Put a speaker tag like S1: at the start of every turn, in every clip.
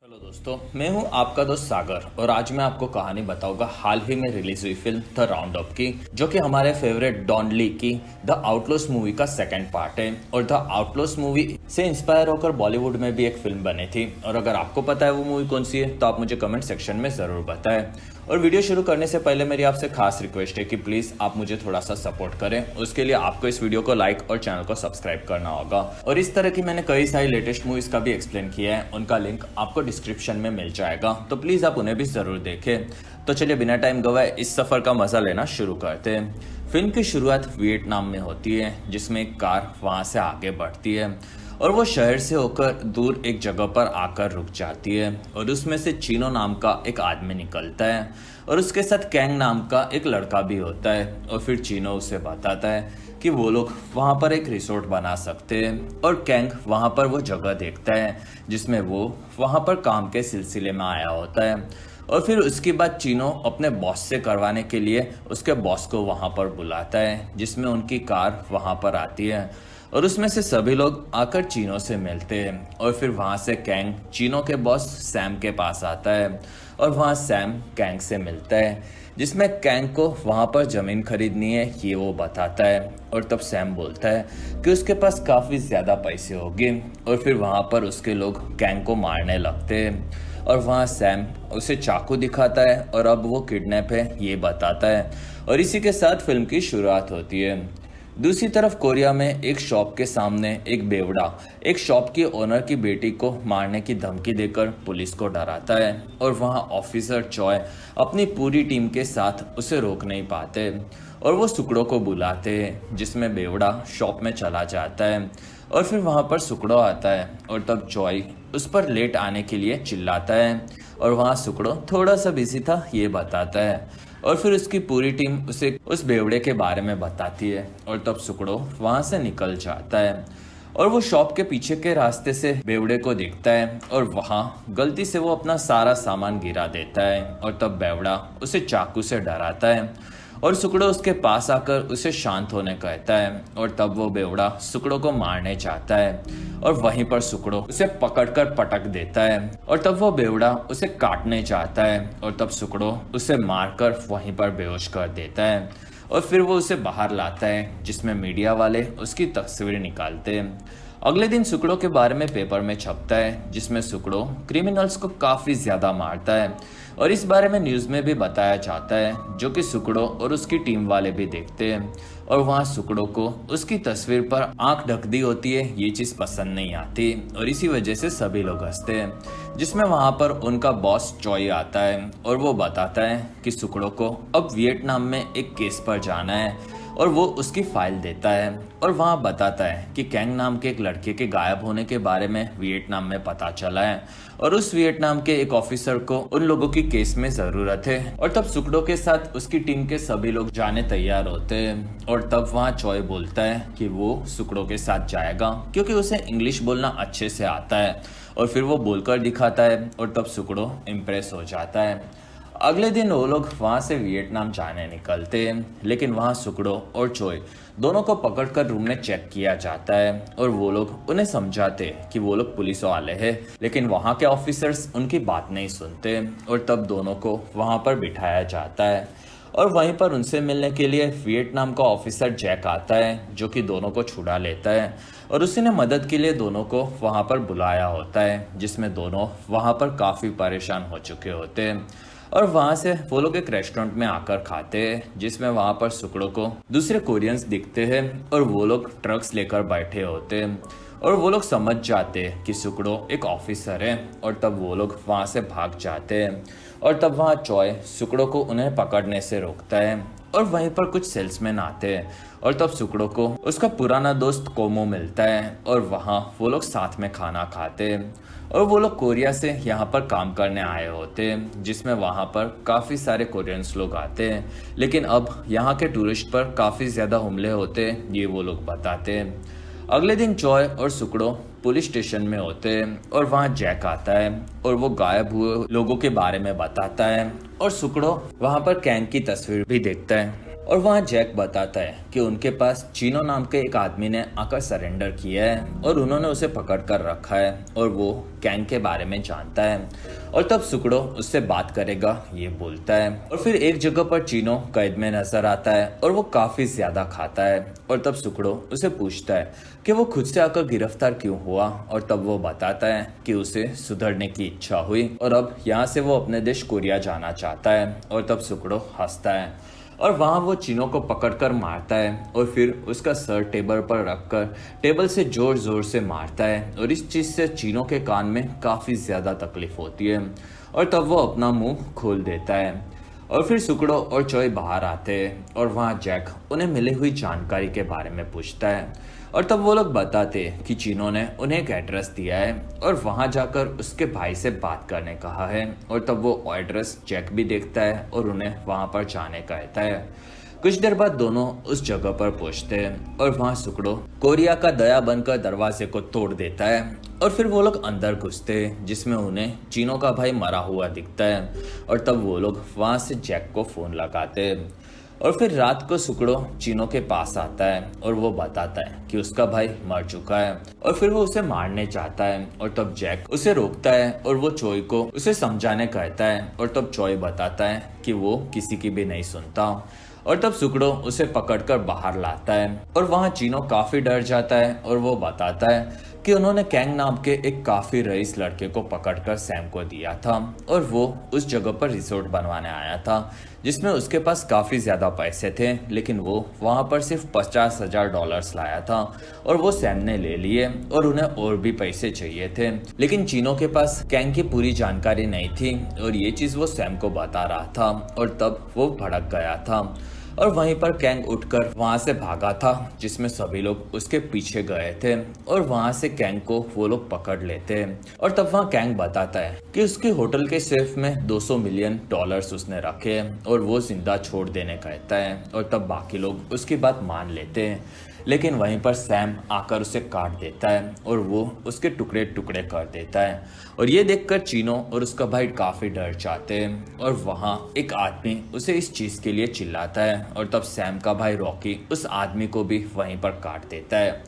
S1: Hello दोस्तों, मैं हूं आपका दोस्त सागर और आज मैं आपको कहानी बताऊंगा हाल ही में रिलीज हुई फिल्म द राउंड अप की, जो कि हमारे फेवरेट डॉन ली की द आउटलॉस मूवी का सेकंड पार्ट है। और द आउटलॉस मूवी से इंस्पायर होकर बॉलीवुड में भी एक फिल्म बनी थी। और अगर आपको पता है वो मूवी कौन सी है तो आप मुझे कमेंट सेक्शन में जरूर बताएं। और वीडियो शुरू करने से पहले मेरी आपसे खास रिक्वेस्ट है कि प्लीज आप मुझे थोड़ा सा सपोर्ट करें। उसके लिए आपको इस वीडियो को लाइक और चैनल को सब्सक्राइब करना होगा। और इस तरह की मैंने कई सारी लेटेस्ट मूवीज का भी एक्सप्लेन किया है, उनका लिंक आपको डिस्क्रिप्शन में मिल जाएगा, तो प्लीज आप उन्हें भी जरूर देखें। तो चलिए बिना टाइम गवाए इस सफर का मजा लेना शुरू करते हैं। फिल्म की शुरुआत वियतनाम में होती है, जिसमें एक कार वहां से आगे बढ़ती है और वो शहर से होकर दूर एक जगह पर आकर रुक जाती है। और उसमें से चीनो नाम का एक आदमी निकलता है और उसके साथ कैंग नाम का एक लड़का भी होता है। और फिर चीनो उसे बताता है कि वो लोग वहाँ पर एक रिसोर्ट बना सकते हैं। और कैंग वहाँ पर वो जगह देखता है जिसमें वो वहाँ पर काम के सिलसिले में आया होता है। और फिर उसके बाद चीनो अपने बॉस से करवाने के लिए उसके बॉस को वहाँ पर बुलाता है, जिसमें उनकी कार वहाँ पर आती है। और उसमें से सभी लोग आकर चीनो से मिलते हैं। और फिर वहाँ से कैंग चीनो के बॉस सैम के पास आता है और वहाँ सैम कैंग से मिलता है, जिसमें कैंग को वहाँ पर ज़मीन खरीदनी है ये वो बताता है। और तब सैम बोलता है कि उसके पास काफ़ी ज़्यादा पैसे होंगे। और फिर वहाँ पर उसके लोग कैंग को मारने लगते हैं और वहाँ सैम उसे चाकू दिखाता है और अब वो किडनैप है ये बताता है। और इसी के साथ फिल्म की शुरुआत होती है। दूसरी तरफ कोरिया में एक शॉप के सामने एक बेवड़ा एक शॉप की ओनर की बेटी को मारने की धमकी देकर पुलिस को डराता है। और वहाँ ऑफिसर चॉय अपनी पूरी टीम के साथ उसे रोक नहीं पाते और वो सुकड़ो को बुलाते हैं, जिसमें बेवड़ा शॉप में चला जाता है। और फिर वहाँ पर सुकड़ो आता है और तब चॉय उस पर लेट आने के लिए चिल्लाता है और वहाँ सुकड़ो थोड़ा सा बिजी था ये बताता है। और फिर उसकी पूरी टीम उसे उस बेवड़े के बारे में बताती है और तब सुकड़ो वहां से निकल जाता है। और वो शॉप के पीछे के रास्ते से बेवड़े को देखता है और वहां गलती से वो अपना सारा सामान गिरा देता है। और तब बेवड़ा उसे चाकू से डराता है और सुकड़ो उसके पास आकर उसे शांत होने कहता है। और तब वो बेवड़ा सुकड़ो को मारने चाहता है और वहीं पर सुकड़ो उसे पकड़कर पटक देता है। और तब वो बेवड़ा उसे काटने चाहता है और तब सुकड़ो उसे मारकर वहीं पर बेहोश कर देता है। और फिर वो उसे बाहर लाता है, जिसमें मीडिया वाले उसकी तस्वीर निकालते हैं। अगले दिन सुकड़ो के बारे में पेपर में छपता है, जिसमें सुकड़ो क्रिमिनल्स को काफी ज्यादा मारता है और इस बारे में न्यूज में भी बताया जाता है, जो कि सुकड़ो और उसकी टीम वाले भी देखते हैं। और वहाँ सुकड़ो को उसकी तस्वीर पर आंख ढक दी होती है ये चीज पसंद नहीं आती और इसी वजह से सभी लोग हंसते हैं, जिसमें वहां पर उनका बॉस चॉय आता है और वो बताता है कि सुकड़ो को अब वियतनाम में एक केस पर जाना है और वो उसकी फाइल देता है। और वहाँ बताता है कि कैंग नाम के एक लड़के के गायब होने के बारे में वियतनाम में पता चला है और उस वियतनाम के एक ऑफिसर को उन लोगों की केस में जरूरत है। और तब सुकड़ो के साथ उसकी टीम के सभी लोग जाने तैयार होते हैं। और तब वहाँ चॉय बोलता है कि वो सुकड़ो के साथ जाएगा क्योंकि उसे इंग्लिश बोलना अच्छे से आता है। और फिर वो बोलकर दिखाता है और तब सुकड़ो इम्प्रेस हो जाता है। अगले दिन वो लोग वहाँ से वियतनाम जाने निकलते हैं, लेकिन वहाँ सुकड़ो और चोय दोनों को पकड़कर रूम में चेक किया जाता है और वो लोग उन्हें समझाते कि वो लोग पुलिस वाले हैं, लेकिन वहाँ के ऑफिसर्स उनकी बात नहीं सुनते। और तब दोनों को वहाँ पर बिठाया जाता है और वहीं पर उनसे मिलने के लिए वियतनाम का ऑफिसर जैक आता है, जो कि दोनों को छुड़ा लेता है और उसी ने मदद के लिए दोनों को वहाँ पर बुलाया होता है, जिसमें दोनों वहाँ पर काफ़ी परेशान हो चुके होते हैं। और वहाँ से वो लोग एक रेस्टोरेंट में आकर खाते हैं, जिसमें वहाँ पर सुकड़ो को दूसरे कोरियंस दिखते हैं और वो लोग ट्रक्स लेकर बैठे होते हैं और वो लोग समझ जाते हैं कि सुकड़ो एक ऑफिसर है और तब वो लोग वहाँ से भाग जाते हैं। और तब वहाँ चॉय सुकड़ो को उन्हें पकड़ने से रोकता है और वहीं पर कुछ सेल्समैन आते हैं और तब सुकड़ो को उसका पुराना दोस्त कोमो मिलता है और वहाँ वो लोग साथ में खाना खाते हैं। और वो लोग कोरिया से यहाँ पर काम करने आए होते हैं, जिसमें वहाँ पर काफ़ी सारे कोरियंस लोग आते हैं, लेकिन अब यहाँ के टूरिस्ट पर काफ़ी ज़्यादा हमले होते हैं ये वो लोग बताते हैं। अगले दिन चॉय और सुकड़ो पुलिस स्टेशन में होते हैं और वहाँ जैक आता है और वो गायब हुए लोगों के बारे में बताता है और सुकड़ो वहाँ पर कैंग की तस्वीर भी देखता है। और वहाँ जैक बताता है कि उनके पास चीनो नाम के एक आदमी ने आकर सरेंडर किया है और उन्होंने उसे पकड़ कर रखा है और वो कैंग के बारे में जानता है और तब सुकड़ो उससे बात करेगा ये बोलता है। और फिर एक जगह पर चीनो कैद में नजर आता है और वो काफी ज्यादा खाता है और तब सुकड़ो उसे पूछता है कि वो खुद से आकर गिरफ्तार क्यों हुआ और तब वो बताता है कि उसे सुधरने की इच्छा हुई और अब यहाँ से वो अपने देश कोरिया जाना चाहता है और तब सुकड़ो हंसता है और वहाँ वो चीनो को पकड़कर मारता है और फिर उसका सर टेबल पर रखकर टेबल से जोर जोर से मारता है और इस चीज से चीनो के कान में काफी ज्यादा तकलीफ होती है और तब वो अपना मुंह खोल देता है और फिर सुकड़ो और चोई बाहर आते हैं और वहाँ जैक उन्हें मिली हुई जानकारी के बारे में पूछता है और तब वो लोग बताते कि चीनो ने उन्हें एक एड्रेस दिया है और वहां जाकर उसके भाई से बात करने कहा है और तब वो एड्रेस जैक भी देखता है और उन्हें वहां पर जाने कहता है। कुछ देर बाद दोनों उस जगह पर पहुंचते हैं और वहां सुकड़ो कोरिया का दया बनकर दरवाजे को तोड़ देता है और फिर वो लोग अंदर घुसते हैं जिसमें उन्हें चीनो का भाई मरा हुआ दिखता है और तब वो लोग वहां से जैक को फोन लगाते हैं और फिर रात को सुकड़ो चीनो के पास आता है और वो बताता है कि उसका भाई मर चुका है और फिर वो उसे मारने चाहता है और तब जैक उसे रोकता है और वो चोई को उसे समझाने कहता है और तब चोई बताता है कि वो किसी की भी नहीं सुनता और तब सुकड़ो उसे पकड़कर बाहर लाता है और वहाँ चीनो काफी डर जाता है और वो बताता है कि उन्होंने कैंग नाम के एक काफी रईस लड़के को पकड़कर सैम को दिया था और वो उस जगह पर रिसोर्ट बनवाने आया था जिसमें उसके पास काफी ज्यादा पैसे थे लेकिन वो वहां पर सिर्फ $50,000 लाया था और वो सैम ने ले लिए और उन्हें और भी पैसे चाहिए थे लेकिन चीनो के पास कैंग की पूरी जानकारी नहीं थी और ये चीज वो सैम को बता रहा था और तब वो भड़क गया था और वहीं पर कैंग उठकर वहां से भागा था जिसमें सभी लोग उसके पीछे गए थे और वहां से कैंग को वो लोग पकड़ लेते और तब वहां कैंग बताता है कि उसके होटल के सेफ में $200 मिलियन उसने रखे और वो जिंदा छोड़ देने कहता है और तब बाकी लोग उसकी बात मान लेते हैं लेकिन वहीं पर सैम आकर उसे काट देता है और वो उसके टुकड़े टुकड़े कर देता है और ये देखकर चीनो और उसका भाई काफी डर जाते हैं और वहाँ एक आदमी उसे इस चीज के लिए चिल्लाता है और तब सैम का भाई रॉकी उस आदमी को भी वहीं पर काट देता है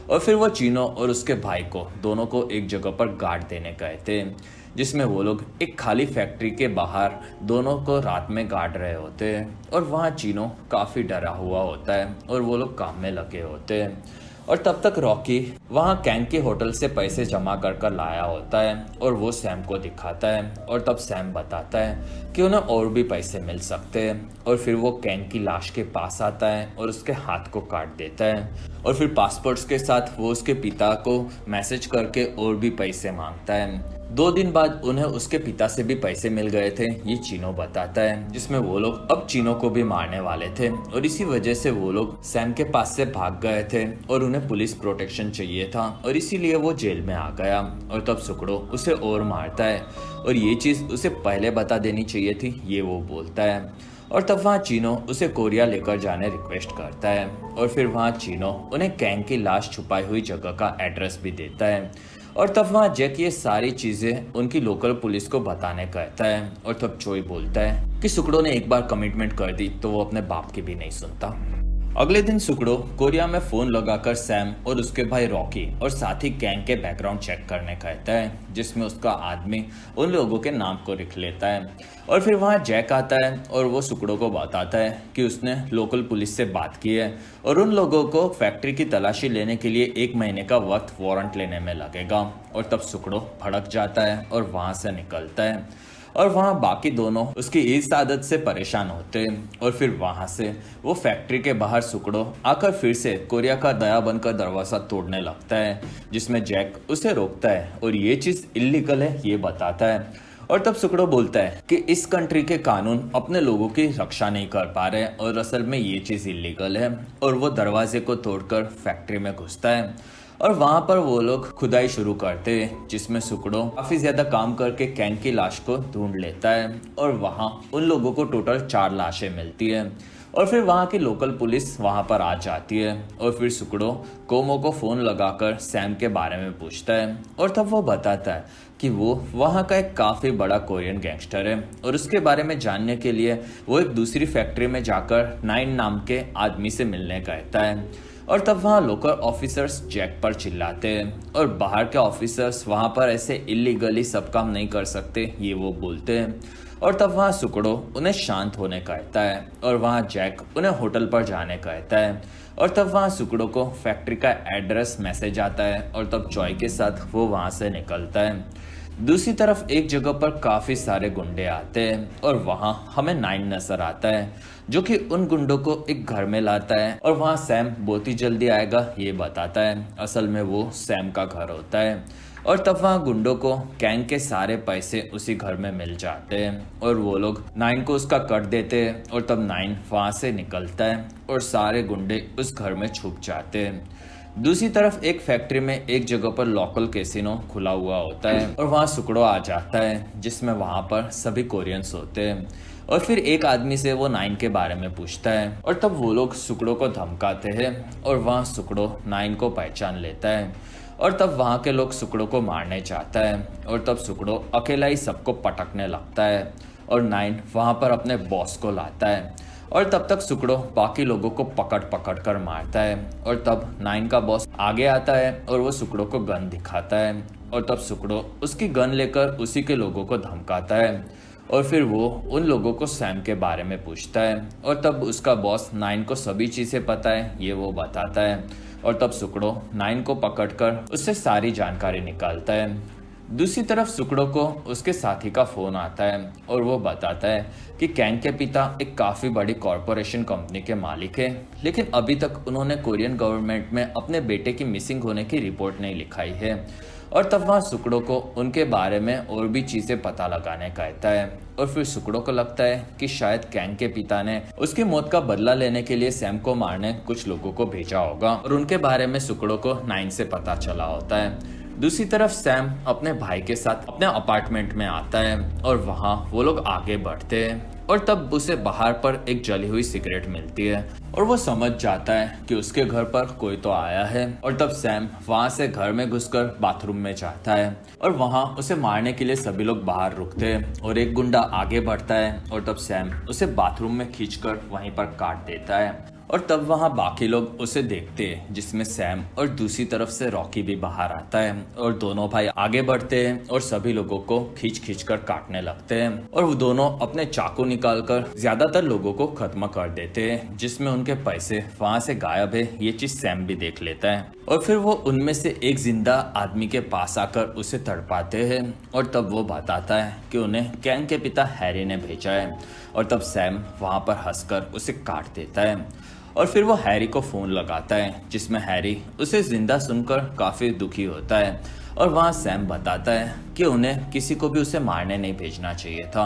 S1: और फिर वो चीनो और उसके भाई को दोनों को एक जगह पर गार्ड देने कहते हैं जिसमें वो लोग एक खाली फैक्ट्री के बाहर दोनों को रात में गाड़ रहे होते हैं और वहाँ चीनो काफी डरा हुआ होता है और वो लोग काम में लगे होते हैं और तब तक रॉकी वहाँ कैंग के होटल से पैसे जमा कर लाया होता है और वो सैम को दिखाता है और तब सैम बताता है कि उन्हें और भी पैसे मिल सकते हैं और फिर वो कैंग की लाश के पास आता है और उसके हाथ को काट देता है और फिर पासपोर्ट्स के साथ वो उसके पिता को मैसेज करके और भी पैसे मांगता है। 2 दिन बाद उन्हें उसके पिता से भी पैसे मिल गए थे ये चीनो बताता है जिसमें वो लोग अब चीनो को भी मारने वाले थे और इसी वजह से वो लोग सैम के पास से भाग गए थे और उन्हें पुलिस प्रोटेक्शन चाहिए था और इसीलिए वो जेल में आ गया और तब सुकड़ो उसे और मारता है और ये चीज उसे पहले बता देनी चाहिए थी ये वो बोलता है और तब वहाँ चीनो उसे कोरिया लेकर जाने रिक्वेस्ट करता है और फिर वहाँ चीनो उन्हें कैंग की लाश छुपाई हुई जगह का एड्रेस भी देता है और तब वहाँ जैक ये सारी चीजें उनकी लोकल पुलिस को बताने कहता है और तब चोई बोलता है कि सुकड़ो ने एक बार कमिटमेंट कर दी तो वो अपने बाप की भी नहीं सुनता। अगले दिन सुकड़ो कोरिया में फोन लगाकर सैम और उसके भाई रॉकी और साथ ही कैंग के बैकग्राउंड चेक करने कहता है जिसमें उसका आदमी उन लोगों के नाम को लिख लेता है और फिर वहाँ जैक आता है और वो सुकड़ो को बताता है कि उसने लोकल पुलिस से बात की है और उन लोगों को फैक्ट्री की तलाशी लेने के लिए 1 महीने का वक्त वारंट लेने में लगेगा और तब सुकड़ो भड़क जाता है और वहाँ से निकलता है और वहाँ बाकी दोनों उसकी इस आदत से परेशान होते हैं और फिर वहाँ से वो फैक्ट्री के बाहर सुकड़ो आकर फिर से कोरिया का दया बनकर दरवाजा तोड़ने लगता है जिसमें जैक उसे रोकता है और ये चीज इल्लीगल है ये बताता है और तब सुकड़ो बोलता है कि इस कंट्री के कानून अपने लोगों की रक्षा नहीं कर पा रहे और असल में ये चीज इल्लीगल है और वो दरवाजे को तोड़कर फैक्ट्री में घुसता है और वहां पर वो लोग खुदाई शुरू करते हैं जिसमें सुकड़ो काफी ज्यादा काम करके कैंग की लाश को ढूंढ लेता है और वहां उन लोगों को टोटल 4 लाशें मिलती है और फिर वहां की लोकल पुलिस वहां पर आ जाती है और फिर सुकड़ो कोमो को फोन लगाकर सैम के बारे में पूछता है और तब वो बताता है कि वो वहाँ का एक काफ़ी बड़ा कोरियन गैंगस्टर है और उसके बारे में जानने के लिए वो एक दूसरी फैक्ट्री में जाकर 9 नाम के आदमी से मिलने कहता है। और तब वहाँ लोकल ऑफिसर्स जैक पर चिल्लाते हैं और बाहर के ऑफिसर्स वहाँ पर ऐसे इलीगली सब काम नहीं कर सकते ये वो बोलते हैं। और तब वहाँ सुकड़ो उन्हें शांत होने कहता है और वहाँ जैक उन्हें होटल पर जाने कहता है। और तब वहाँ सुकड़ो को फैक्ट्री का एड्रेस मैसेज आता है और तब चॉय के साथ वो वहाँ से निकलता है। दूसरी तरफ एक जगह पर काफी सारे गुंडे आते हैं और वहाँ हमें 9 नजर आता है जो कि उन गुंडों को एक घर में लाता है और वहाँ सैम बहुत ही जल्दी आएगा ये बताता है। असल में वो सैम का घर होता है। और तब वहाँ गुंडों को कैंग के सारे पैसे उसी घर में मिल जाते हैं और वो लोग 9 को उसका कट देते हैं और तब 9 वहाँ से निकलता है और सारे गुंडे उस घर में छुप जाते हैं। दूसरी तरफ एक फैक्ट्री में एक जगह पर लोकल कैसीनो खुला हुआ होता है और वहाँ सुकड़ो आ जाता है जिसमें वहाँ पर सभी कोरियंस होते हैं। और फिर एक आदमी से वो 9 के बारे में पूछता है और तब वो लोग सुकड़ो को धमकाते हैं और वहाँ सुकड़ो 9 को पहचान लेता है। और तब वहाँ के लोग सुकड़ो को मारने चाहता है और तब सुकड़ो अकेला ही सबको पटकने लगता है और 9 वहाँ पर अपने बॉस को लाता है। और तब तक सुकड़ो बाकी लोगों को पकड़ पकड़ कर मारता है और तब 9 का बॉस आगे आता है और वो सुकड़ो को गन दिखाता है और तब सुकड़ो उसकी गन लेकर उसी के लोगों को धमकाता है और फिर वो उन लोगों को सैम के बारे में पूछता है और तब उसका बॉस 9 को सभी चीजें पता है ये वो बताता है और तब सुकड़ो 9 को पकड़कर उससे सारी जानकारी निकालता है। दूसरी तरफ सुकड़ो को उसके साथी का फोन आता है और वो बताता है कि कैंग के पिता एक काफी बड़ी कॉरपोरेशन कंपनी के मालिक है लेकिन अभी तक उन्होंने कोरियन गवर्नमेंट में अपने बेटे की मिसिंग होने की रिपोर्ट नहीं लिखाई है। और तब वहाँ सुकड़ो को उनके बारे में और भी चीजें पता लगाने कहता है और फिर सुकड़ो को लगता है कि शायद कैंग के पिता ने उसकी मौत का बदला लेने के लिए सैम को मारने कुछ लोगों को भेजा होगा और उनके बारे में सुकड़ो को 9 से पता चला होता है। दूसरी तरफ सैम अपने भाई के साथ अपने अपार्टमेंट में आता है और वहाँ वो लोग आगे बढ़ते हैं और तब उसे बाहर पर एक जली हुई सिगरेट मिलती है और वो समझ जाता है कि उसके घर पर कोई तो आया है। और तब सैम वहाँ से घर में घुसकर बाथरूम में जाता है और वहाँ उसे मारने के लिए सभी लोग बाहर रुकते हैं और एक गुंडा आगे बढ़ता है और तब सैम उसे बाथरूम में खींचकर वहीं पर काट देता है। और तब वहाँ बाकी लोग उसे देखते हैं जिसमें सैम और दूसरी तरफ से रॉकी भी बाहर आता है और दोनों भाई आगे बढ़ते हैं और सभी लोगों को खींच खींच कर काटने लगते हैं और वो दोनों अपने चाकू निकालकर ज्यादातर लोगों को खत्म कर देते हैं जिसमें उनके पैसे वहाँ से गायब है ये चीज सैम भी देख लेता है। और फिर वो उनमें से एक जिंदा आदमी के पास आकर उसे तड़पाते हैं और तब वो बताता है कि उन्हें कैंग के पिता हैरी ने भेजा है और तब सैम वहाँ पर हंसकर उसे काट देता है। और फिर वो हैरी को फोन लगाता है जिसमें हैरी उसे जिंदा सुनकर काफी दुखी होता है और वहाँ सैम बताता है कि उन्हें किसी को भी उसे मारने नहीं भेजना चाहिए था।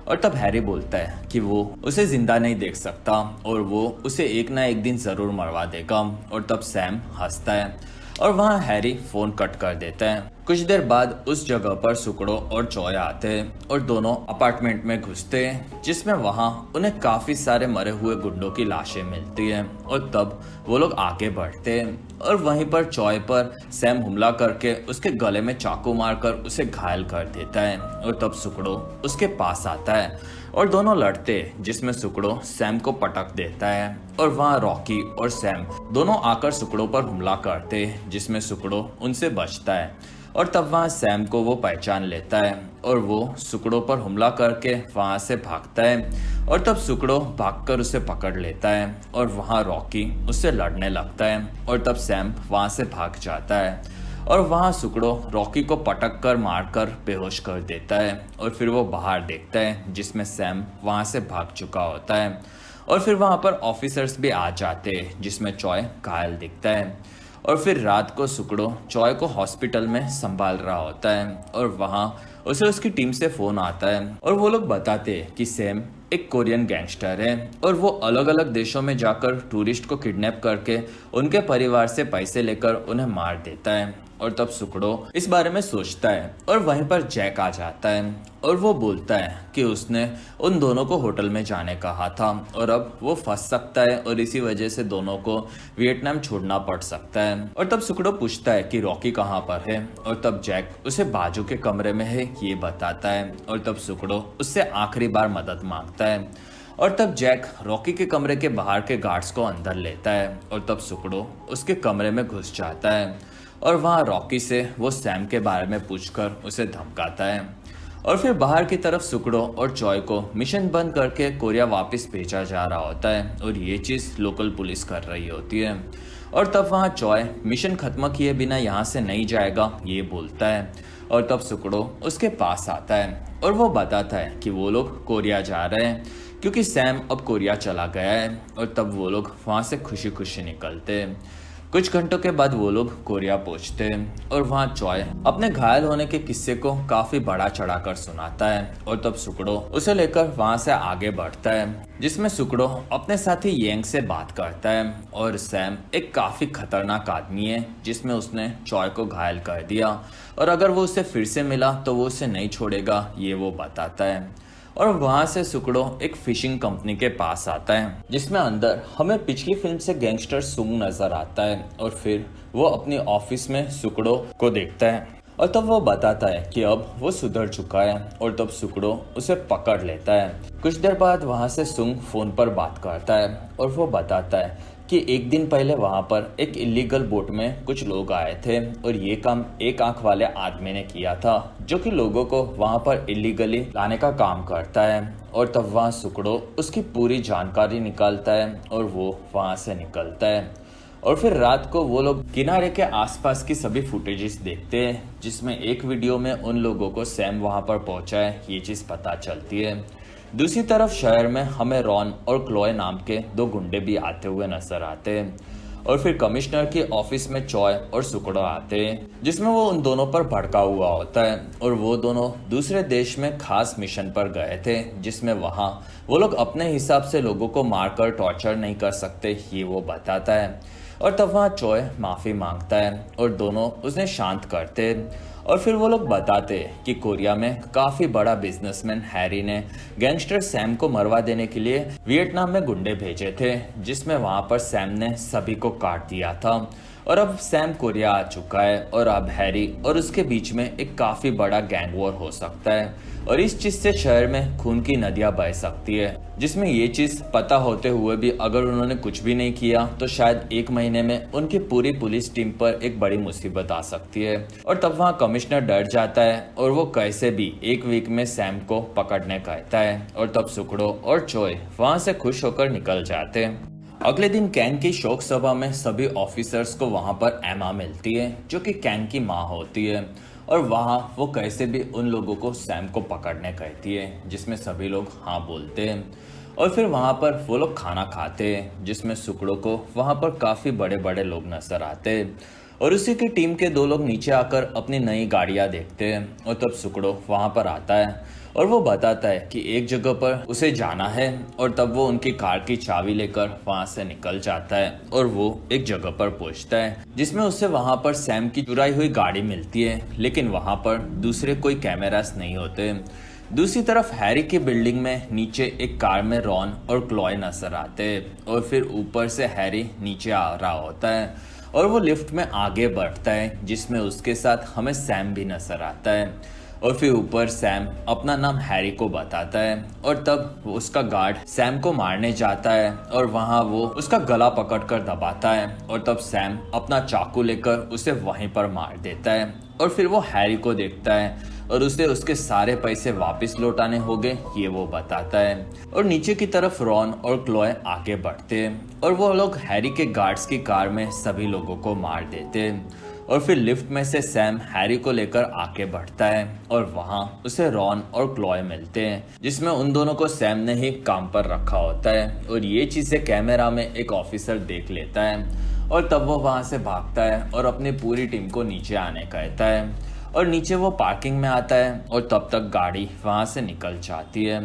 S1: और तब हैरी बोलता है कि वो उसे जिंदा नहीं देख सकता और वो उसे एक ना एक दिन जरूर मरवा देगा और तब सैम हंसता है और वहाँ हैरी फोन कट कर देता है। कुछ देर बाद उस जगह पर सुकड़ो और चॉय आते हैं और दोनों अपार्टमेंट में घुसते हैं जिसमें वहाँ उन्हें काफी सारे मरे हुए गुंडों की लाशें मिलती हैं और तब वो लोग आगे बढ़ते हैं और वहीं पर चॉय पर सैम हमला करके उसके गले में चाकू मारकर उसे घायल कर देता है और तब सुकड़ो उसके पास आता है और दोनों लड़ते जिसमें सुकड़ो सैम को पटक देता है और वहाँ रॉकी और सैम दोनों आकर सुकड़ो पर हमला करते जिसमें सुकड़ो उनसे बचता है। और तब वहाँ सैम को वो पहचान लेता है और वो सुकड़ो पर हमला करके वहाँ से भागता है और तब सुकड़ो भागकर उसे पकड़ लेता है और वहाँ रॉकी उससे लड़ने लगता है और तब सैम वहाँ से भाग जाता है और वहाँ सुकड़ो रॉकी को पटक कर मारकर बेहोश कर देता है और फिर वो बाहर देखता है जिसमें सैम वहाँ से भाग चुका होता है और फिर वहाँ पर ऑफिसर्स भी आ जाते हैं जिसमें चॉय घायल दिखता है और फिर रात को सुकड़ो चॉय को हॉस्पिटल में संभाल रहा होता है और वहाँ उसे उसकी टीम से फोन आता है और वो लोग बताते हैं कि सैम एक कोरियन गैंगस्टर है और वो अलग अलग देशों में जाकर टूरिस्ट को किडनैप करके उनके परिवार से पैसे लेकर उन्हें मार देता है और तब सुकड़ो इस बारे में सोचता है और वहीं पर जैक आ जाता है और वो बोलता है कि उसने उन दोनों को होटल में जाने कहा था और अब वो फंस सकता है और इसी वजह से दोनों को वियतनाम छोड़ना पड़ सकता है। और तब सुकड़ो पूछता है कि रॉकी कहाँ पर है और तब जैक उसे बाजू के कमरे में है ये बताता है और तब सुकड़ो उससे आखिरी बार मदद मांगता है और तब जैक रॉकी के कमरे के बाहर के गार्ड्स को अंदर लेता है और तब सुकड़ो उसके कमरे में घुस जाता है और वहाँ रॉकी से वो सैम के बारे में पूछकर उसे धमकाता है और फिर बाहर की तरफ सुकड़ो और चॉय को मिशन बंद करके कोरिया वापस भेजा जा रहा होता है और ये चीज़ लोकल पुलिस कर रही होती है। और तब वहाँ चॉय मिशन खत्म किए बिना यहाँ से नहीं जाएगा ये बोलता है और तब सुकड़ो उसके पास आता है और वो बताता है कि वो लोग कोरिया जा रहे हैं क्योंकि सैम अब कोरिया चला गया है और तब वो लोग वहाँ से खुशी खुशी निकलते हैं। कुछ घंटों के बाद वो लोग कोरिया पहुंचते हैं और वहाँ चॉय अपने घायल होने के किस्से को काफी बड़ा चढ़ाकर सुनाता है और तब सुकड़ो उसे लेकर वहाँ से आगे बढ़ता है जिसमें सुकड़ो अपने साथी येंग से बात करता है और सैम एक काफी खतरनाक आदमी है जिसमें उसने चॉय को घायल कर दिया और अगर वो उसे फिर से मिला तो वो उसे नहीं छोड़ेगा ये वो बताता है। और वहां से सुकड़ो एक फिशिंग कंपनी के पास आता है जिसमें अंदर हमें पिछली फिल्म से गैंगस्टर सुंग नजर आता है और फिर वो अपनी ऑफिस में सुकड़ो को देखता है और तब वो बताता है कि अब वो सुधर चुका है और तब सुकड़ो उसे पकड़ लेता है। कुछ देर बाद वहां से सुंग फोन पर बात करता है और वो बताता है कि एक दिन पहले वहां पर एक इलीगल बोट में कुछ लोग आए थे और ये काम एक आंख वाले आदमी ने किया था जो कि लोगों को वहां पर इलीगली लाने का काम करता है। और तब वहां सुकड़ो उसकी पूरी जानकारी निकालता है और वो वहां से निकलता है और फिर रात को वो लोग किनारे के आसपास की सभी फुटेजेस देखते हैं जिसमें एक वीडियो में उन लोगों को सैम वहां पर पहुंचा है ये चीज पता चलती है। दूसरी तरफ शहर में हमें रॉन और क्लोए नाम के दो गुंडे भी आते हुए नजर आते हैं और फिर कमिश्नर के ऑफिस में चॉय और सुकड़ो आते हैं जिसमें वो उन दोनों पर भड़का हुआ होता है और वो दोनों दूसरे देश में खास मिशन पर गए थे जिसमें वहाँ वो लोग अपने हिसाब से लोगों को मारकर टॉर्चर नहीं कर सकते ये वो बताता है। और तब वहाँ चॉय माफी मांगता है और दोनों उसे शांत करते हैं और फिर वो लोग बताते हैं कि कोरिया में काफी बड़ा बिजनेसमैन हैरी ने गैंगस्टर सैम को मरवा देने के लिए वियतनाम में गुंडे भेजे थे जिसमें वहां पर सैम ने सभी को काट दिया था और अब सैम कोरिया आ चुका है और अब हैरी और उसके बीच में एक काफी बड़ा गैंग वॉर हो सकता है और इस चीज से शहर में खून की नदियां बह सकती है जिसमें ये चीज पता होते हुए भी अगर उन्होंने कुछ भी नहीं किया तो शायद एक महीने में उनकी पूरी पुलिस टीम पर एक बड़ी मुसीबत आ सकती है। और तब वहाँ कमिश्नर डर जाता है और वो कैसे भी एक वीक में सैम को पकड़ने कहता है और तब सुकड़ो और चॉय वहाँ से खुश होकर निकल जाते हैं। अगले दिन कैंग की शोक सभा में सभी ऑफिसर्स को वहां पर एमा मिलती है जो कि कैंग की माँ होती है और वहां वो कैसे भी उन लोगों को सैम को पकड़ने कहती है जिसमें सभी लोग हाँ बोलते हैं और फिर वहां पर वो लोग खाना खाते हैं जिसमें सुकड़ो को वहां पर काफी बड़े बड़े लोग नजर आते हैं और उसी की टीम के दो लोग नीचे आकर अपनी नई गाड़ियां देखते हैं और तब सुकड़ो वहां पर आता है और वो बताता है कि एक जगह पर उसे जाना है और तब वो उनकी कार की चाबी लेकर वहां से निकल जाता है और वो एक जगह पर पहुंचता है जिसमें उसे वहां पर सैम की चुराई हुई गाड़ी मिलती है लेकिन वहां पर दूसरे कोई कैमरास नहीं होते। दूसरी तरफ हैरी की बिल्डिंग में नीचे एक कार में रॉन और क्लॉय नजर आते हैं और फिर ऊपर से हैरी नीचे आ रहा होता है और वो लिफ्ट में आगे बढ़ता है जिसमें उसके साथ हमें सैम भी नजर आता है और फिर ऊपर सैम अपना नाम हैरी को बताता है और तब उसका गार्ड सैम को मारने जाता है और वहां वो उसका गला पकड़कर दबाता है और तब सैम अपना चाकू लेकर उसे वहीं पर मार देता है और फिर वो हैरी को देखता है और उसे उसके सारे पैसे वापस लौटाने होंगे ये वो बताता है। और नीचे की तरफ रॉन और क्लोए आगे बढ़ते हैं और वो लोग हैरी के गार्ड्स की कार में सभी लोगों को मार देते हैं और फिर लिफ्ट में से सैम हैरी को लेकर आगे बढ़ता है और वहां उसे रॉन और क्लॉय मिलते हैं जिसमें उन दोनों को सैम ने ही काम पर रखा होता है और ये चीजें कैमरा में एक ऑफिसर देख लेता है और तब वो वहां से भागता है और अपनी पूरी टीम को नीचे आने कहता है और नीचे वो पार्किंग में आता है और तब तक गाड़ी वहां से निकल जाती है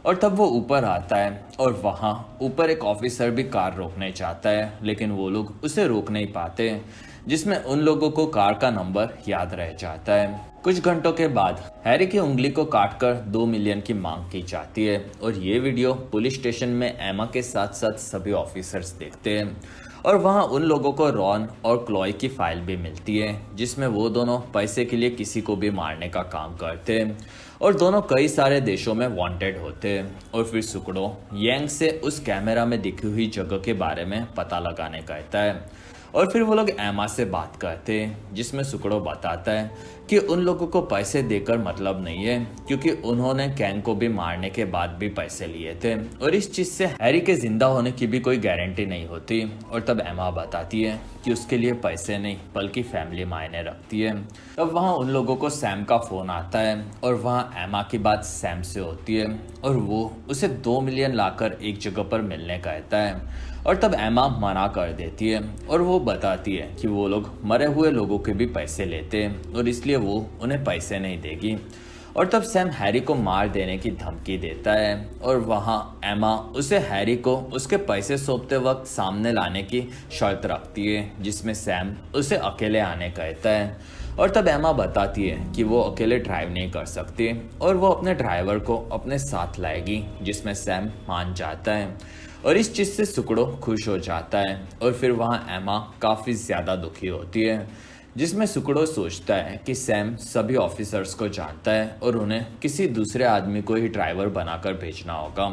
S1: और तब वो ऊपर आता है और वहां ऊपर एक ऑफिसर भी कार रोकने चाहता है लेकिन वो लोग उसे रोक नहीं पाते जिसमें उन लोगों को कार का नंबर याद रह जाता है। कुछ घंटों के बाद हैरी की उंगली को काटकर 2 मिलियन की मांग की जाती है और ये वीडियो पुलिस स्टेशन में एमा के साथ साथ सभी ऑफिसर्स देखते हैं और वहाँ उन लोगों को रॉन और क्लॉय की फाइल भी मिलती है जिसमें वो दोनों पैसे के लिए किसी को भी मारने का काम करते हैं और दोनों कई सारे देशों में वांटेड होते हैं। और फिर सुकड़ो यांग से उस कैमरा में दिखी हुई जगह के बारे में पता लगाने कहता है और फिर वो लोग एमा से बात करते हैं जिसमें सुकड़ो बताता है कि उन लोगों को पैसे देकर मतलब नहीं है क्योंकि उन्होंने कैंग को भी मारने के बाद भी पैसे लिए थे और इस चीज से हैरी के जिंदा होने की भी कोई गारंटी नहीं होती। और तब एमा बताती है कि उसके लिए पैसे नहीं बल्कि फैमिली मायने रखती है। तब वहाँ उन लोगों को सैम का फोन आता है और वहाँ एमा की बात सैम से होती है और वो उसे 2 मिलियन लाकर एक जगह पर मिलने कहता है और तब एमा मना कर देती है और वो बताती है कि वो लोग मरे हुए लोगों के भी पैसे लेते हैं और इसलिए वो उन्हें पैसे नहीं देगी। और तब सैम हैरी को मार देने की धमकी देता है और वहाँ एमा उसे हैरी को उसके पैसे सौंपते वक्त सामने लाने की शर्त रखती है जिसमें सैम उसे अकेले आने कहता है। और तब एमा बताती है कि वो अकेले ड्राइव नहीं कर सकती और वो अपने ड्राइवर को अपने साथ लाएगी जिसमें सैम मान जाता है और इस चीज से सुकड़ो खुश हो जाता है। और फिर वहाँ एमा काफी ज्यादा दुखी होती है जिसमें सुकड़ो सोचता है कि सैम सभी ऑफिसर्स को जानता है और उन्हें किसी दूसरे आदमी को ही ड्राइवर बनाकर भेजना होगा।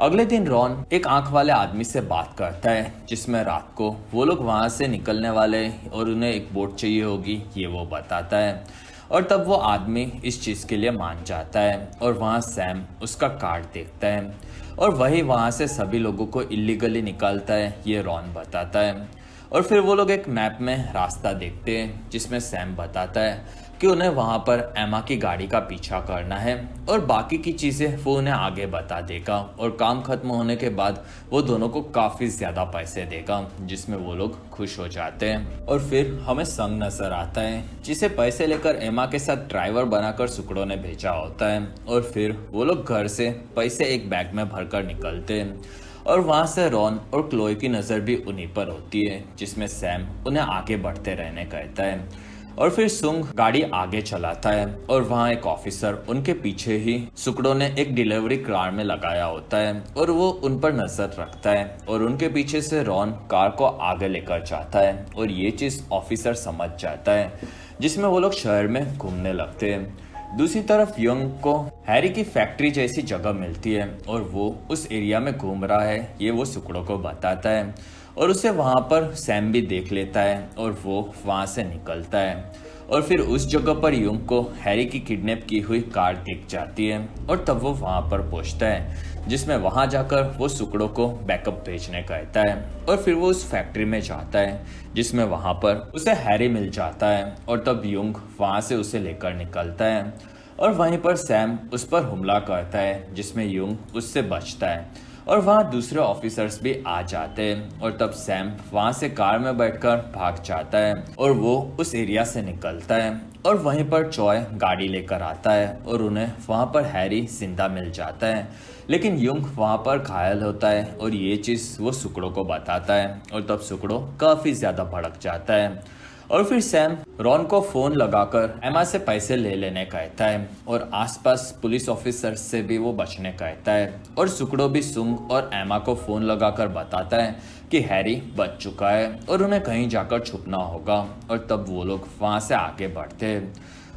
S1: अगले दिन रॉन एक आंख वाले आदमी से बात करता है जिसमें रात को वो लोग वहां से निकलने वाले और उन्हें एक बोट चाहिए होगी ये वो बताता है और तब वो आदमी इस चीज के लिए मान जाता है और वहाँ सैम उसका कार्ड देखता है और वही वहाँ से सभी लोगों को इलीगली निकालता है ये रॉन बताता है। और फिर वो लोग एक मैप में रास्ता देखते हैं जिसमें सैम बताता है कि उन्हें वहां पर एमा की गाड़ी का पीछा करना है और बाकी की चीजें वो उन्हें आगे बता देगा और काम खत्म होने के बाद वो दोनों को काफी ज्यादा पैसे देगा जिसमें वो लोग खुश हो जाते हैं। और फिर हमें संग नजर आता है जिसे पैसे लेकर एमा के साथ ड्राइवर बनाकर सुकड़ों ने भेजा होता है और फिर वो लोग घर से पैसे एक बैग में भरकर निकलते हैं और वहां से रॉन और क्लोई की नजर भी उन्हीं पर होती है जिसमें सैम उन्हें आगे बढ़ते रहने कहता है। और फिर सुंग गाड़ी आगे चलाता है और वहाँ एक ऑफिसर उनके पीछे ही सुकड़ों ने एक डिलीवरी कार में लगाया होता है और वो उन पर नजर रखता है और उनके पीछे से रॉन कार को आगे लेकर जाता है और ये चीज ऑफिसर समझ जाता है जिसमें वो लोग शहर में घूमने लगते हैं। दूसरी तरफ यंग को हैरी की फैक्ट्री जैसी जगह मिलती है और वो उस एरिया में घूम रहा है ये वो सुकड़ों को बताता है और उसे वहां पर सैम भी देख लेता है और वो वहां से निकलता है और फिर उस जगह पर युंग को हैरी की किडनैप की हुई कार दिख जाती है और तब वो वहां पर पहुंचता है जिसमें वहां जाकर वो सुकड़ों को बैकअप भेजने कहता है और फिर वो उस फैक्ट्री में जाता है जिसमें वहां पर उसे हैरी मिल जाता है और तब युंग वहां से उसे लेकर निकलता है और वहीं पर सैम उस पर हमला करता है जिसमें युंग उससे बचता है और वहाँ दूसरे ऑफिसर्स भी आ जाते हैं और तब सैम वहाँ से कार में बैठकर भाग जाता है और वो उस एरिया से निकलता है और वहीं पर चॉय गाड़ी लेकर आता है और उन्हें वहाँ पर हैरी जिंदा मिल जाता है लेकिन युंग वहाँ पर घायल होता है और ये चीज वो सुकड़ों को बताता है और तब सुकड़ों काफी ज्यादा भड़क जाता है और फिर सैम रॉन को फोन लगाकर एमा से पैसे ले लेने कहता है और आसपास पुलिस ऑफिसर से भी वो बचने कहता है और सुकड़ो भी सुंग और एमा को फोन लगाकर बताता है कि हैरी बच चुका है और उन्हें कहीं जाकर छुपना होगा और तब वो लोग वहां से आगे बढ़ते हैं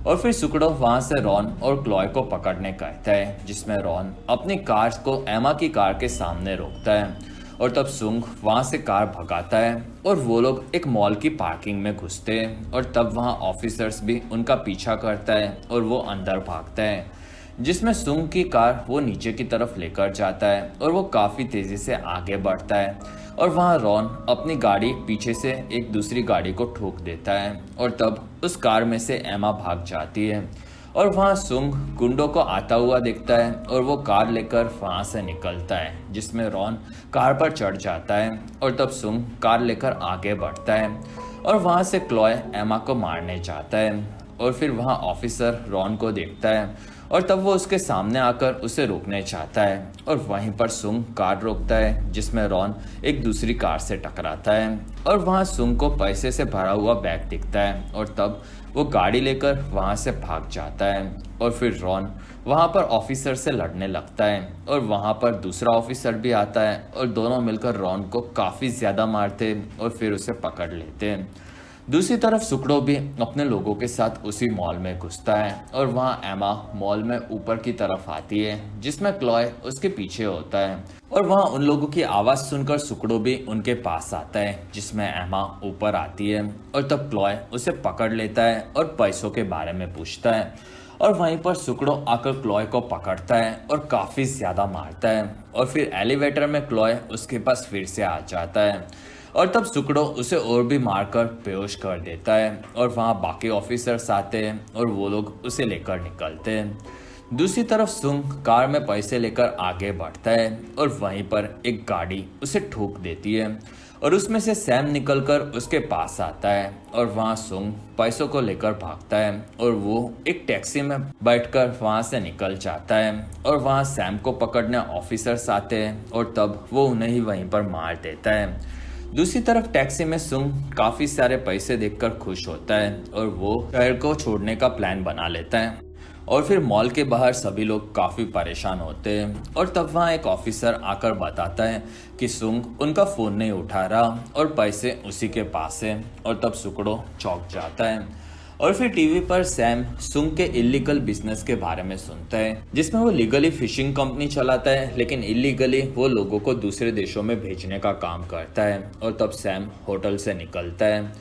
S1: और फिर सुकड़ो वहां से रॉन और क्लॉय को पकड़ने कहता है जिसमें रॉन अपनी कार को एमा की कार के सामने रोकता है और तब सुंग वहां से कार भगाता है और वो लोग एक मॉल की पार्किंग में घुसते हैं और तब वहां ऑफिसर्स भी उनका पीछा करता है और वो अंदर भागता है जिसमें सुंग की कार वो नीचे की तरफ लेकर जाता है और वो काफी तेजी से आगे बढ़ता है और वहां रॉन अपनी गाड़ी पीछे से एक दूसरी गाड़ी को ठोक देता है और तब उस कार में से एमा भाग जाती है और वहाँ सुंग गुंडों को आता हुआ देखता है और वो कार लेकर वहाँ से निकलता है जिसमें रॉन कार पर चढ़ जाता है और तब सुंग कार लेकर आगे बढ़ता है और वहाँ से क्लॉय एमा को मारने जाता है और फिर वहाँ ऑफिसर रॉन को देखता है और तब वो उसके सामने आकर उसे रोकने चाहता है और वहीं पर सुंग कार रोकता है जिसमें रॉन एक दूसरी कार से टकराता है और वहाँ सुंग को पैसे से भरा हुआ बैग दिखता है और तब वो गाड़ी लेकर वहाँ से भाग जाता है और फिर रॉन वहाँ पर ऑफिसर से लड़ने लगता है और वहाँ पर दूसरा ऑफिसर भी आता है और दोनों मिलकर रॉन को काफ़ी ज़्यादा मारते और फिर उसे पकड़ लेते हैं। दूसरी तरफ सुकड़ो भी अपने लोगों के साथ उसी मॉल में घुसता है और वहाँ एमा मॉल में ऊपर की तरफ आती है जिसमें क्लॉय उसके पीछे होता है और वहाँ उन लोगों की आवाज़ सुनकर सुकड़ो भी उनके पास आता है जिसमें एमा ऊपर आती है और तब क्लॉय उसे पकड़ लेता है और पैसों के बारे में पूछता है और वहीं पर सुकड़ो आकर क्लॉय को पकड़ता है और काफ़ी ज़्यादा मारता है और फिर एलिवेटर में क्लॉय उसके पास फिर से आ जाता है और तब सुकड़ो उसे और भी मारकर बेहोश कर देता है और वहाँ बाकी ऑफिसर्स आते हैं और वो लोग उसे लेकर निकलते हैं। दूसरी तरफ सुंग कार में पैसे लेकर आगे बढ़ता है और वहीं पर एक गाड़ी उसे ठोक देती है और उसमें से सैम निकलकर उसके पास आता है और वहाँ सुंग पैसों को लेकर भागता है और वो एक टैक्सी में बैठकर वहाँ से निकल जाता है और वहाँ सैम को पकड़ने ऑफिसर्स आते हैं और तब वो उन्हें ही वहीं पर मार देता है। दूसरी तरफ टैक्सी में सुंग काफी सारे पैसे देखकर खुश होता है और वो शहर को छोड़ने का प्लान बना लेता है और फिर मॉल के बाहर सभी लोग काफी परेशान होते हैं और तब वहाँ एक ऑफिसर आकर बताता है कि सुंग उनका फोन नहीं उठा रहा और पैसे उसी के पास है और तब सुकड़ो चौंक जाता है और फिर टीवी पर सैम सुंग के इलीगल बिजनेस के बारे में सुनता है जिसमें वो लीगली फिशिंग कंपनी चलाता है लेकिन इलीगली वो लोगों को दूसरे देशों में भेजने का काम करता है और तब सैम होटल से निकलता है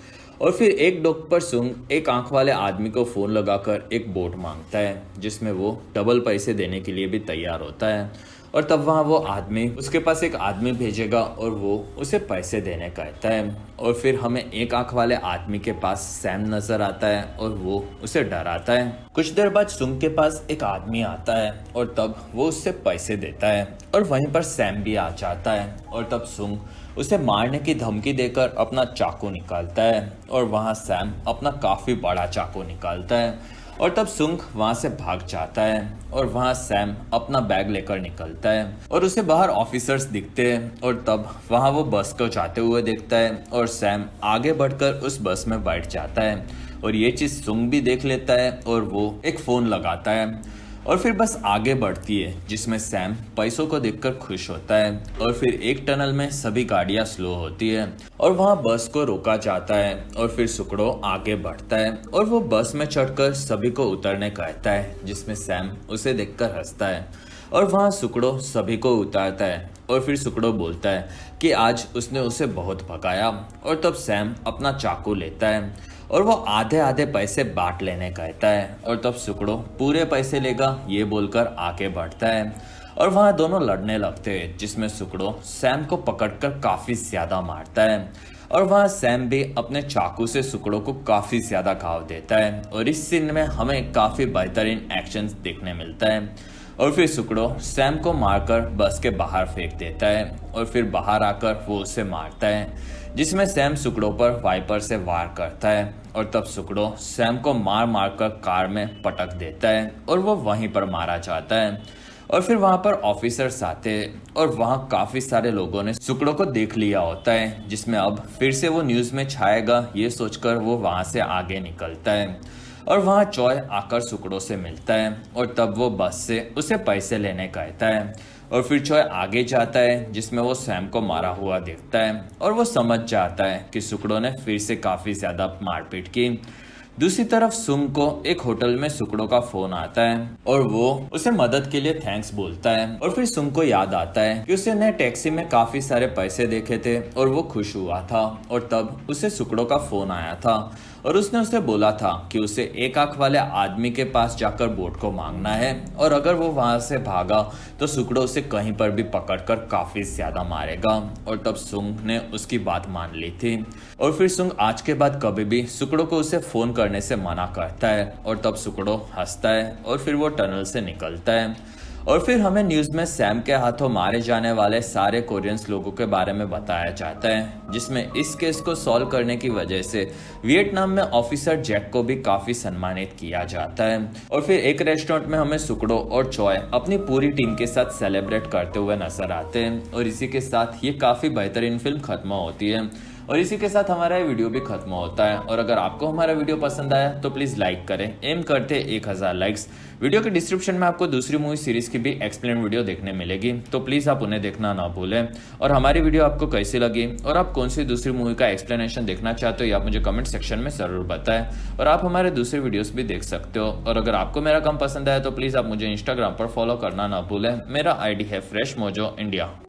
S1: और फिर एक डॉक पर सुंग एक आंख वाले आदमी को फोन लगाकर एक बोट मांगता है जिसमें वो डबल पैसे देने के लिए भी तैयार होता है और तब वहाँ वो आदमी उसके पास एक आदमी भेजेगा और वो उसे पैसे देने कहता है और फिर हमें एक आंख वाले आदमी के पास सैम नजर आता है और वो उसे डराता है। कुछ देर बाद सुंग के पास एक आदमी आता है और तब वो उससे पैसे देता है और वहीं पर सैम भी आ जाता है और तब सुंग उसे मारने की धमकी देकर अपना चाकू निकालता है और वहाँ सैम अपना काफी बड़ा चाकू निकालता है और तब सुंग वहां से भाग जाता है और वहां सैम अपना बैग लेकर निकलता है और उसे बाहर ऑफिसर्स दिखते हैं और तब वहां वो बस को जाते हुए देखता है और सैम आगे बढ़कर उस बस में बैठ जाता है और ये चीज सुंग भी देख लेता है और वो एक फोन लगाता है और फिर बस आगे बढ़ती है जिसमें सैम पैसों को देखकर खुश होता है और फिर एक टनल में सभी गाड़ियां स्लो होती है और वहां बस को रोका जाता है और फिर सुकड़ो आगे बढ़ता है और वो बस में चढ़कर सभी को उतरने कहता है जिसमें सैम उसे देखकर हंसता है और वहां सुकड़ो सभी को उतारता है और फिर सुकड़ो बोलता है कि आज उसने उसे बहुत भगाया और तब सैम अपना चाकू लेता है और वो आधे आधे पैसे बांट लेने कहता है और तब सुकड़ो पूरे पैसे लेगा ये बोलकर आगे बढ़ता है और वहाँ दोनों लड़ने लगते हैं जिसमें सुकड़ो सैम को पकड़कर काफी ज्यादा मारता है और वहाँ सैम भी अपने चाकू से सुकड़ो को काफी ज्यादा घाव देता है और इस सीन में हमें काफी बेहतरीन एक्शन देखने मिलता है और फिर सुकड़ो सैम को मारकर बस के बाहर फेंक देता है और फिर बाहर आकर वो उसे मारता है जिसमें सैम सुकड़ो पर वाइपर से वार करता है और तब सुकड़ो सैम को मार मार कर कार में पटक देता है और वो वहीं पर मारा जाता है और फिर वहां पर ऑफिसर्स आते हैं और वहां काफी सारे लोगों ने सुकड़ो को देख लिया होता है जिसमें अब फिर से वो न्यूज में छाएगा ये सोचकर वो वहां से आगे निकलता है और वहाँ चॉय आकर सुकड़ो से मिलता है और तब वो बस से उसे पैसे लेने कहता है और फिर चॉय आगे जाता है जिसमें वो सैम को मारा हुआ देखता है और वो समझ जाता है कि सुकड़ो ने फिर से काफी ज्यादा मारपीट की। दूसरी तरफ सुंग को एक होटल में सुकड़ो का फोन आता है और वो उसे मदद के लिए थैंक्स बोलता है और फिर सुंग को याद आता है कि उसने टैक्सी में काफी सारे पैसे देखे थे और वो खुश हुआ था और तब उसे सुकड़ो का फोन आया था और उसने उसे बोला था कि उसे एक आंख वाले आदमी के पास जाकर बोट को मांगना है और अगर वो वहां से भागा तो सुकड़ो उसे कहीं पर भी पकड़कर काफी ज्यादा मारेगा और तब सुंग ने उसकी बात मान ली थी और फिर सुंग आज के बाद कभी भी सुकड़ो को उसे फोन करने से मना करता है और तब सुकड़ो हंसता है और फिर वो टनल से निकलता है और फिर हमें न्यूज में सैम के हाथों मारे जाने वाले सारे कोरियंस लोगों के बारे में बताया जाता है, जिसमें इस केस को सॉल्व करने की वजह से वियतनाम में ऑफिसर जैक को भी काफी सम्मानित किया जाता है। और फिर एक रेस्टोरेंट में हमें सुकड़ो और चॉय अपनी पूरी टीम के साथ सेलिब्रेट करते हुए नजर आते हैं और इसी के साथ ये काफी बेहतरीन फिल्म खत्म होती है और इसी के साथ हमारा ये वीडियो भी खत्म होता है। और अगर आपको हमारा वीडियो पसंद आया तो प्लीज लाइक करें, एम करते 1000 लाइक्स। वीडियो के डिस्क्रिप्शन में आपको दूसरी मूवी सीरीज की भी एक्सप्लेन वीडियो देखने मिलेगी, तो प्लीज आप उन्हें देखना ना भूलें। और हमारी वीडियो आपको कैसी लगी और आप कौन सी दूसरी मूवी का एक्सप्लेनेशन देखना चाहते हो ये आप मुझे कमेंट सेक्शन में जरूर बताएं। और आप हमारे दूसरे वीडियोस भी देख सकते हो। और अगर आपको मेरा काम पसंद आया तो प्लीज आप मुझे इंस्टाग्राम पर फॉलो करना ना भूलें। मेरा आईडी है फ्रेश मोजो इंडिया।